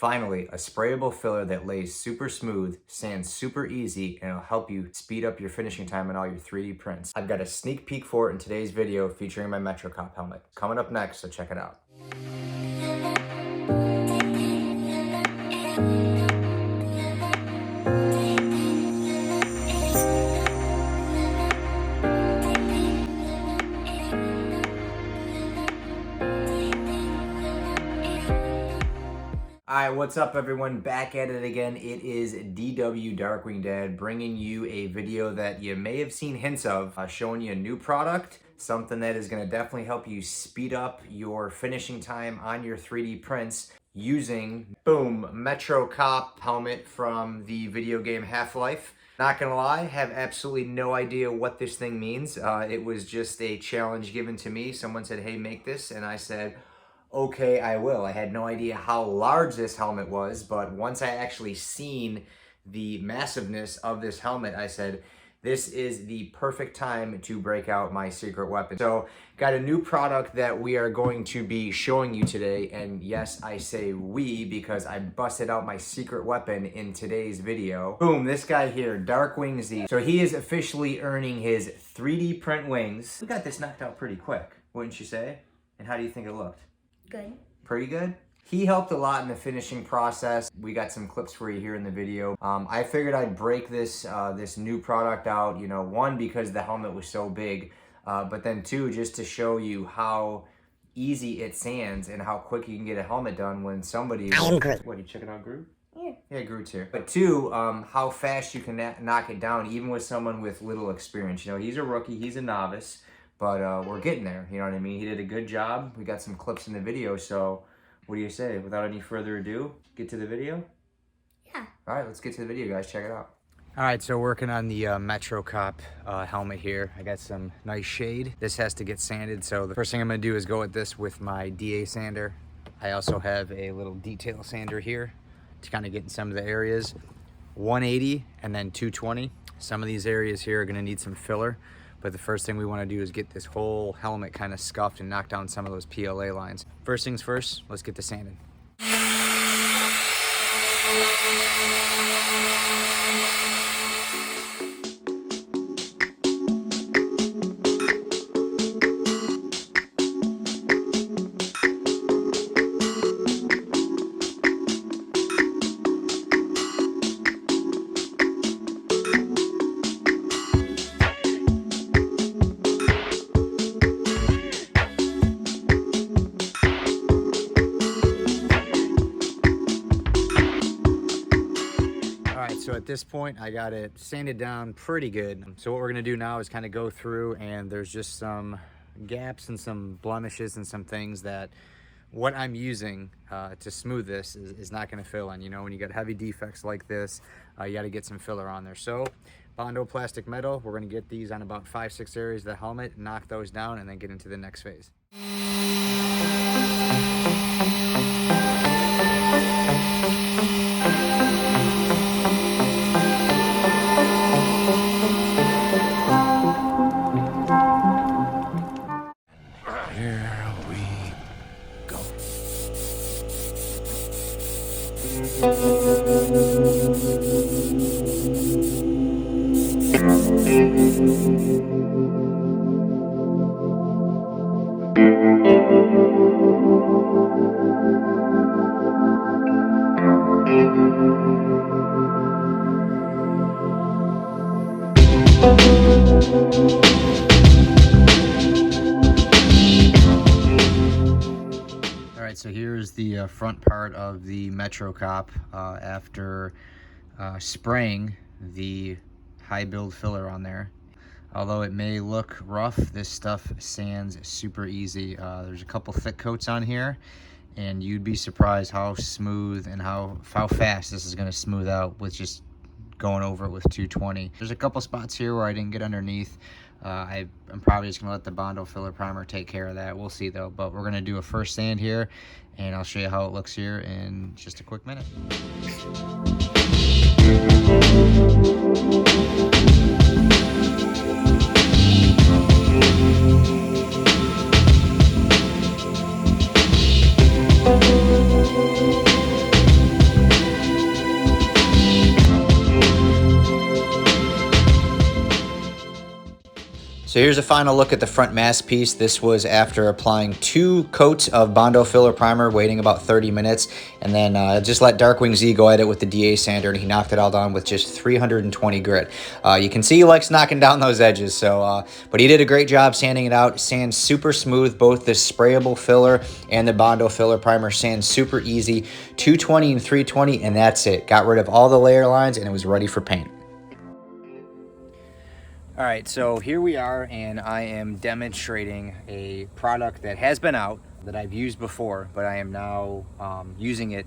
Finally, a sprayable filler that lays super smooth, sands super easy, and it'll help you speed up your finishing time on all your 3D prints. I've got a sneak peek for it in today's video featuring my MetroCop helmet. Coming up next, so check it out. Alright, what's up everyone? Back at it again. It is DW Darkwing Dad bringing you a video that you may have seen hints of, showing you a new product, something that is going to definitely help you speed up your finishing time on your 3D prints using, boom, MetroCop helmet from the video game Half-Life. Not gonna lie, have absolutely no idea what this thing means. It was just a challenge given to me. Someone said, hey, make this, and I said, okay, I will. I had no idea how large this helmet was, but once I actually seen the massiveness of this helmet, I said, this is the perfect time to break out my secret weapon. So, got a new product that we are going to be showing you today, and yes, I say we because I busted out my secret weapon in today's video. Boom, this guy here, Darkwing Z. So he is officially earning his 3D print wings. We got this knocked out pretty quick, wouldn't you say? And how do you think it looked? Good. Pretty good? He helped a lot in the finishing process. We got some clips for you here in the video. I figured I'd break this this new product out, you know, one, because the helmet was so big, but then two, just to show you how easy it sands and how quick you can get a helmet done when somebody... I am Groot. What, you checking out Groot? Yeah. Yeah, Groot's here. But two, how fast you can knock it down, even with someone with little experience. You know, he's a rookie, he's a novice, but we're getting there, you know what I mean? He did a good job. We got some clips in the video, so what do you say? Without any further ado, get to the video? Yeah. All right, let's get to the video, guys. Check it out. All right, so working on the MetroCop helmet here. I got some nice shade. This has to get sanded, so the first thing I'm gonna do is go at this with my DA sander. I also have a little detail sander here to kind of get in some of the areas. 180 and then 220. Some of these areas here are gonna need some filler, but the first thing we wanna do is get this whole helmet kind of scuffed and knock down some of those PLA lines. First things first, let's get the sanding. So at this point, I got it sanded down pretty good. So what we're gonna do now is kind of go through, and there's just some gaps and some blemishes and some things that what I'm using to smooth this is not gonna fill in. You know, when you got heavy defects like this, you gotta get some filler on there. So Bondo plastic metal, we're gonna get these on about 5-6 areas of the helmet, knock those down, and then get into the next phase. Alright, so here's the front part of the MetroCop after spraying the high build filler on there. Although it may look rough, this stuff sands super easy. There's a couple thick coats on here, and you'd be surprised how smooth and how fast this is going to smooth out with just going over it with 220. There's a couple spots here where I didn't get underneath. I'm probably just going to let the Bondo filler primer take care of that. We'll see though, but we're going to do a first sand here, and I'll show you how it looks here in just a quick minute. So here's a final look at the front mask piece. This was after applying 2 coats of Bondo filler primer, waiting about 30 minutes, and then just let Darkwing Z go at it with the DA sander, and he knocked it all down with just 320 grit. You can see he likes knocking down those edges, so but he did a great job sanding it out. Sands super smooth. Both the sprayable filler and the Bondo filler primer sand super easy. 220 and 320, and that's it. Got rid of all the layer lines, and it was ready for paint. All right, so here we are, and I am demonstrating a product that has been out, that I've used before, but I am now using it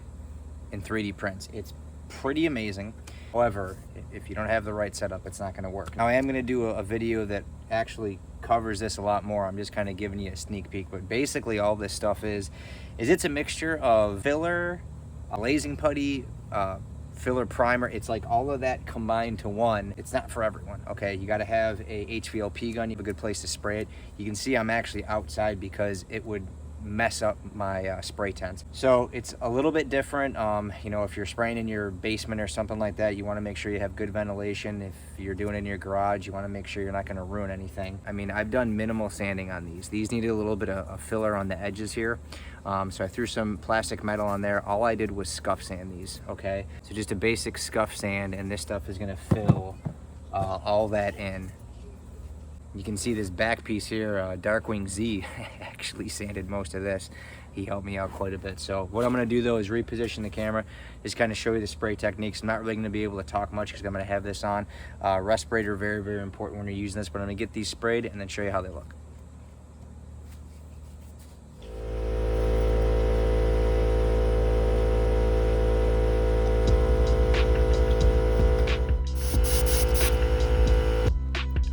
in 3D prints. It's pretty amazing. However, if you don't have the right setup, it's not gonna work. Now, I am gonna do a video that actually covers this a lot more. I'm just kind of giving you a sneak peek, but basically all this stuff is it's a mixture of filler, glazing putty, filler primer. It's like all of that combined to one. It's not for everyone, okay? You got to have a HVLP gun. You have a good place to spray it. You can see I'm actually outside because it would mess up my spray tents. So it's a little bit different. You know, if you're spraying in your basement or something like that, you want to make sure you have good ventilation. If you're doing it in your garage, you want to make sure you're not going to ruin anything. I mean, I've done minimal sanding on these. These needed a little bit of filler on the edges here. So I threw some plastic metal on there. All I did was scuff sand these, okay? So just a basic scuff sand, and this stuff is gonna fill all that in. You can see this back piece here, Darkwing Z actually sanded most of this. He helped me out quite a bit. So what I'm gonna do though is reposition the camera, just kind of show you the spray techniques. I'm not really gonna be able to talk much because I'm gonna have this on. Respirator, very, very important when you're using this, but I'm gonna get these sprayed and then show you how they look.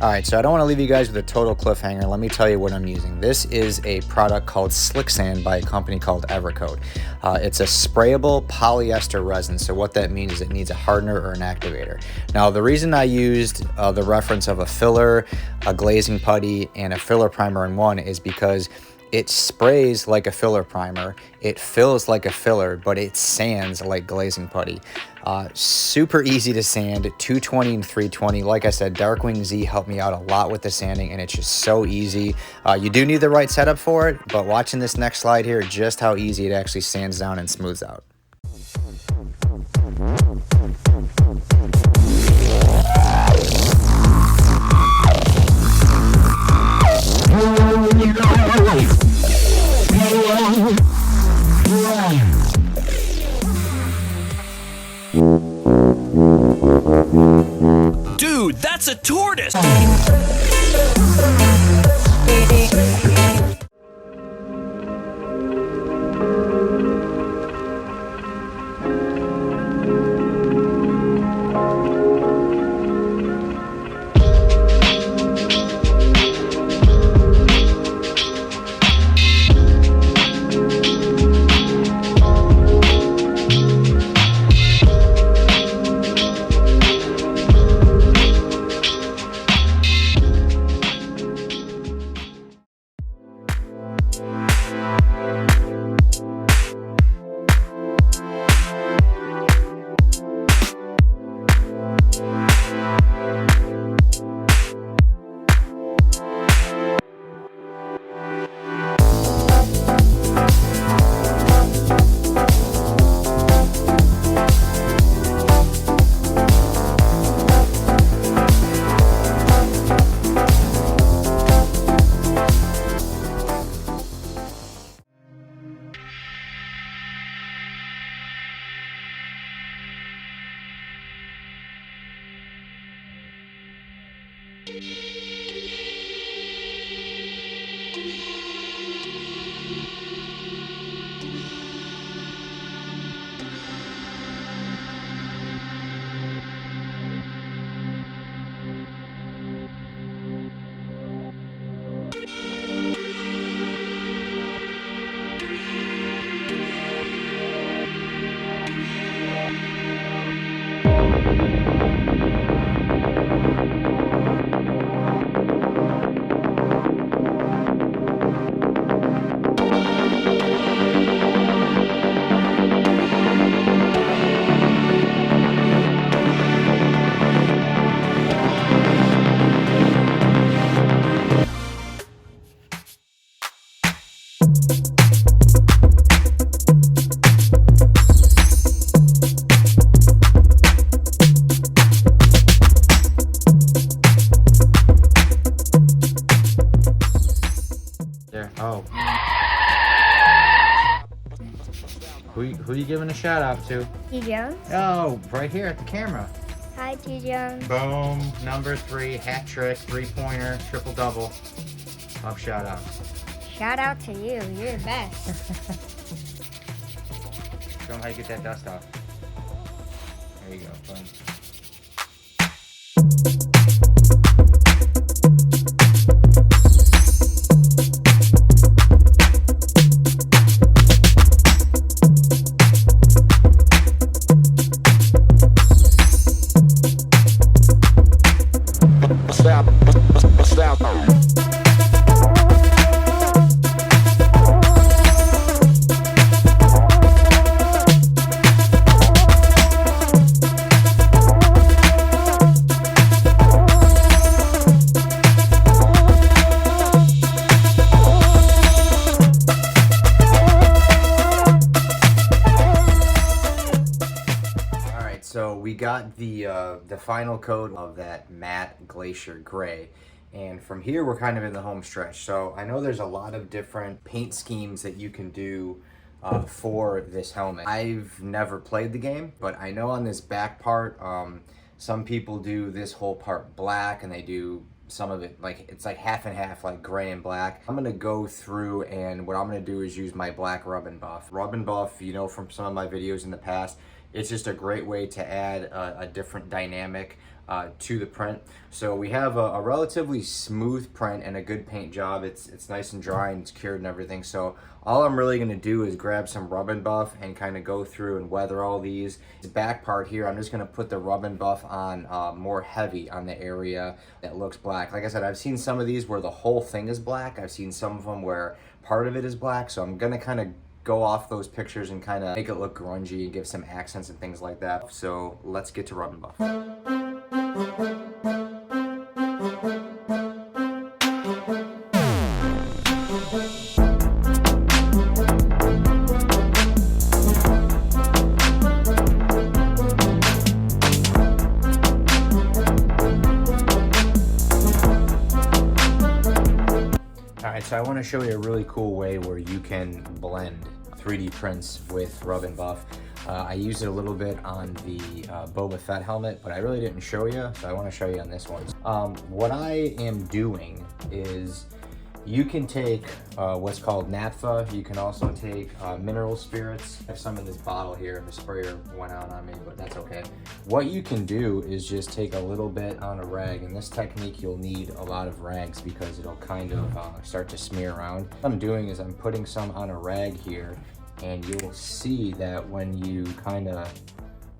All right, so I don't want to leave you guys with a total cliffhanger. Let me tell you what I'm using. This is a product called Slick Sand by a company called Evercoat. It's a sprayable polyester resin. So what that means is it needs a hardener or an activator. Now, the reason I used the reference of a filler, a glazing putty, and a filler primer in one is because it sprays like a filler primer, it fills like a filler, but it sands like glazing putty. Super easy to sand, 220 and 320. Like I said, Darkwing Z helped me out a lot with the sanding, and it's just so easy. You do need the right setup for it, but watching this next slide here, just how easy it actually sands down and smooths out. Dude, that's a tortoise! shout out to? T. Jones. Oh, right here at the camera. Hi, T. Jones. Boom, number 3, hat trick, 3-pointer, triple double. Love shout out. Shout out to you. You're the best. Show them how you get that dust off. There you go. Boom. So we got the final coat of that matte glacier gray, and from here we're kind of in the home stretch. So I know there's a lot of different paint schemes that you can do for this helmet. I've never played the game, but I know on this back part, some people do this whole part black, and they do some of it like it's like half and half, like gray and black. I'm gonna go through, and what I'm gonna do is use my black rub and buff. Rub and buff, you know, from some of my videos in the past, it's just a great way to add a different dynamic to the print. So we have a relatively smooth print and a good paint job. It's nice and dry and it's cured and everything. So all I'm really gonna do is grab some rub and buff and kind of go through and weather all these. The back part here, I'm just gonna put the rub and buff on more heavy on the area that looks black. Like I said, I've seen some of these where the whole thing is black. I've seen some of them where part of it is black. So I'm gonna kind of go off those pictures and kind of make it look grungy and give some accents and things like that. So let's get to rub and buff. Alright, so I want to show you a really cool way where you can blend 3D prints with rub and buff. I used it a little bit on the Boba Fett helmet, but I really didn't show you, so I want to show you on this one. What I am doing is you can take what's called naphtha. You can also take mineral spirits. I have some in this bottle here. The sprayer went out on me, but that's okay. What you can do is just take a little bit on a rag. In this technique, you'll need a lot of rags because it'll kind of start to smear around. What I'm doing is I'm putting some on a rag here, and you'll see that when you kind of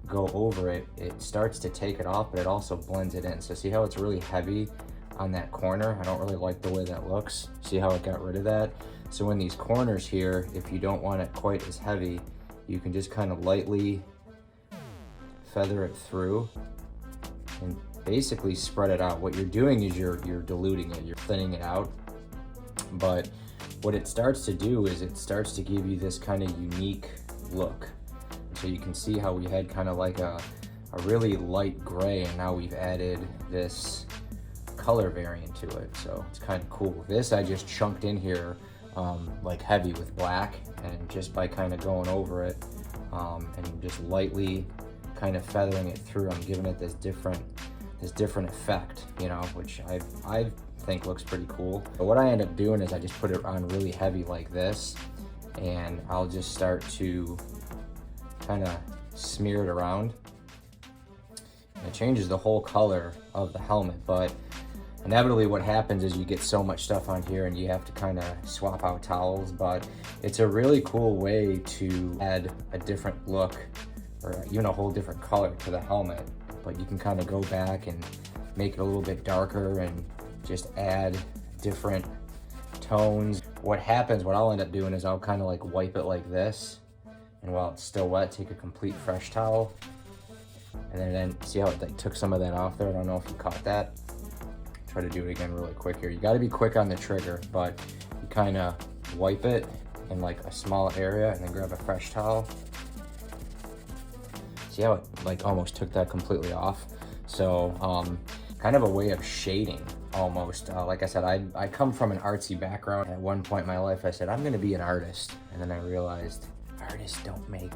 go over it, it starts to take it off, but it also blends it in. So see how it's really heavy on that corner? I don't really like the way that looks. See how it got rid of that? So in these corners here, if you don't want it quite as heavy, you can just kind of lightly feather it through and basically spread it out. What you're doing is you're diluting it, you're thinning it out. But what it starts to do is it starts to give you this kind of unique look. So you can see how we had kind of like a really light gray, and now we've added this color variant to it. So it's kind of cool. This I just chunked in here like heavy with black, and just by kind of going over it and just lightly kind of feathering it through, I'm giving it this different effect, you know, which I think looks pretty cool. But what I end up doing is I just put it on really heavy like this, and I'll just start to kind of smear it around. And it changes the whole color of the helmet, but inevitably what happens is you get so much stuff on here and you have to kind of swap out towels. But it's a really cool way to add a different look, or even a whole different color to the helmet. But you can kind of go back and make it a little bit darker and just add different tones. What happens, what I'll end up doing is I'll kind of like wipe it like this, and while it's still wet, take a complete fresh towel, and then see how it like took some of that off there. I don't know if you caught that. Try to do it again really quick here. You got to be quick on the trigger, but you kind of wipe it in like a small area and then grab a fresh towel. See how it like almost took that completely off? So kind of a way of shading almost. Like I said, I come from an artsy background. At one point in my life, I said, I'm gonna be an artist. And then I realized artists don't make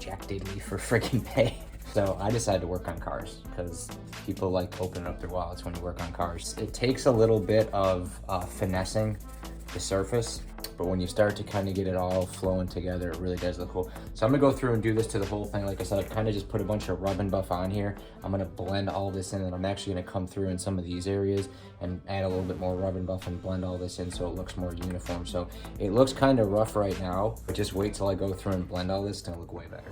jack diddly for freaking pay. So I decided to work on cars because people like opening up their wallets when you work on cars. It takes a little bit of finessing the surface, but when you start to kind of get it all flowing together, it really does look cool. So I'm gonna go through and do this to the whole thing. Like I said, I've kind of just put a bunch of rub and buff on here. I'm gonna blend all this in, and I'm actually gonna come through in some of these areas and add a little bit more rub and buff and blend all this in so it looks more uniform. So it looks kind of rough right now, but just wait till I go through and blend all this, it's gonna look way better.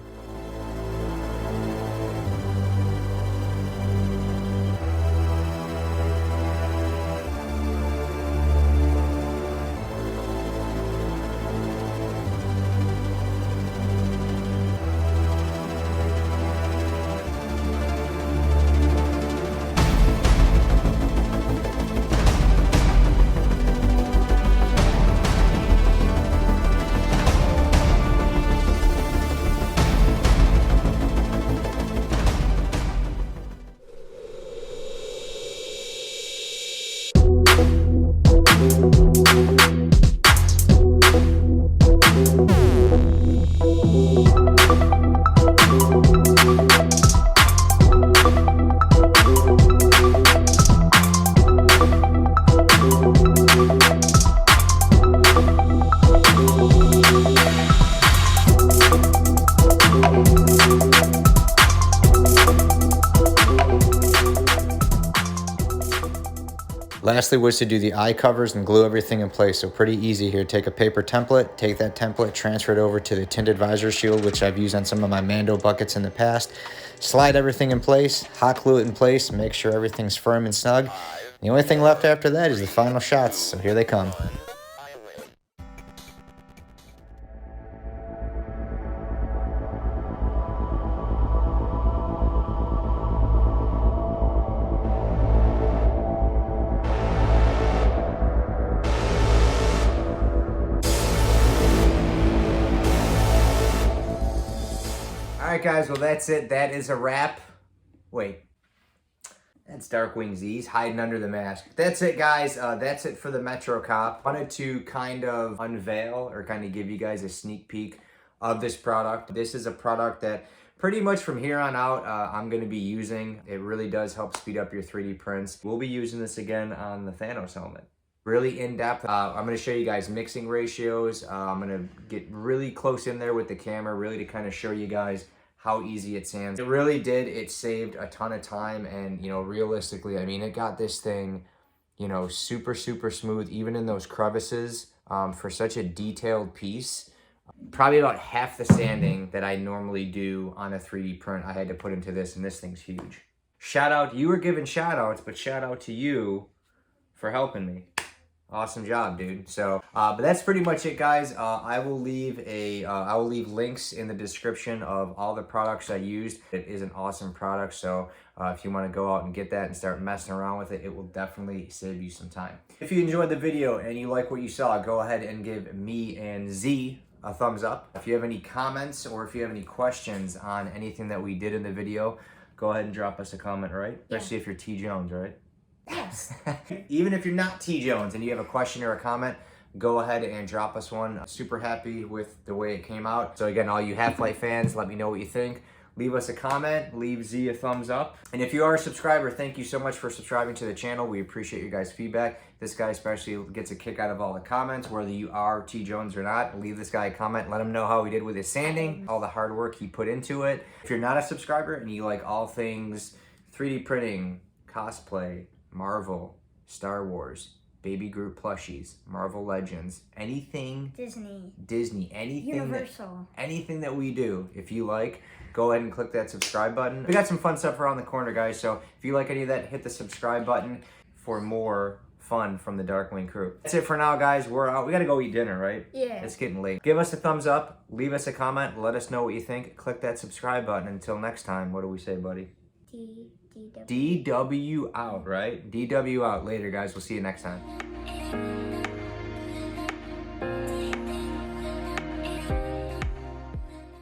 Lastly was to do the eye covers and glue everything in place. So pretty easy here. Take a paper template, take that template, transfer it over to the tinted visor shield, which I've used on some of my Mando buckets in the past. Slide everything in place, hot glue it in place, make sure everything's firm and snug. The only thing left after that is the final shots. So here they come. All right, guys, well, that's it. That is a wrap. Wait, that's Darkwing Z's hiding under the mask. That's it, guys. That's it for the Metro Cop. Wanted to kind of unveil or kind of give you guys a sneak peek of this product. This is a product that pretty much from here on out, I'm going to be using. It really does help speed up your 3D prints. We'll be using this again on the Thanos helmet. Really in-depth. I'm going to show you guys mixing ratios. I'm going to get really close in there with the camera, really to kind of show you guys how easy it sands. It really did. It saved a ton of time, and, you know, realistically, I mean, it got this thing, you know, super, super smooth, even in those crevices, for such a detailed piece. Probably about half the sanding that I normally do on a 3D print, I had to put into this, and this thing's huge. Shout out, you were giving shout outs, but shout out to you for helping me. Awesome job, dude. So, but that's pretty much it, guys. I will leave links in the description of all the products I used. It is an awesome product. So if you want to go out and get that and start messing around with it, it will definitely save you some time. If you enjoyed the video and you like what you saw, go ahead and give me and Z a thumbs up. If you have any comments or if you have any questions on anything that we did in the video, go ahead and drop us a comment, right? Yeah. Especially if you're T. Jones, right? Yes. Even if you're not T. Jones and you have a question or a comment, go ahead and drop us one. Super happy with the way it came out. So again, all you Half-Life fans, let me know what you think. Leave us a comment, leave Z a thumbs up. And if you are a subscriber, thank you so much for subscribing to the channel. We appreciate your guys' feedback. This guy especially gets a kick out of all the comments, whether you are T. Jones or not. Leave this guy a comment, let him know how he did with his sanding, all the hard work he put into it. If you're not a subscriber and you like all things 3D printing, cosplay, Marvel, Star Wars, Baby Groot plushies, Marvel Legends, anything Disney, anything Universal, anything that we do, if you like, go ahead and click that subscribe button. We got some fun stuff around the corner, guys, so if you like any of that, hit the subscribe button for more fun from the Darkwing crew. That's it for now, guys. We're out. We gotta go eat dinner, right? Yeah. It's getting late. Give us a thumbs up, leave us a comment, let us know what you think, click that subscribe button. Until next time, what do we say, buddy? DW out, right? DW out. Later, guys. We'll see you next time.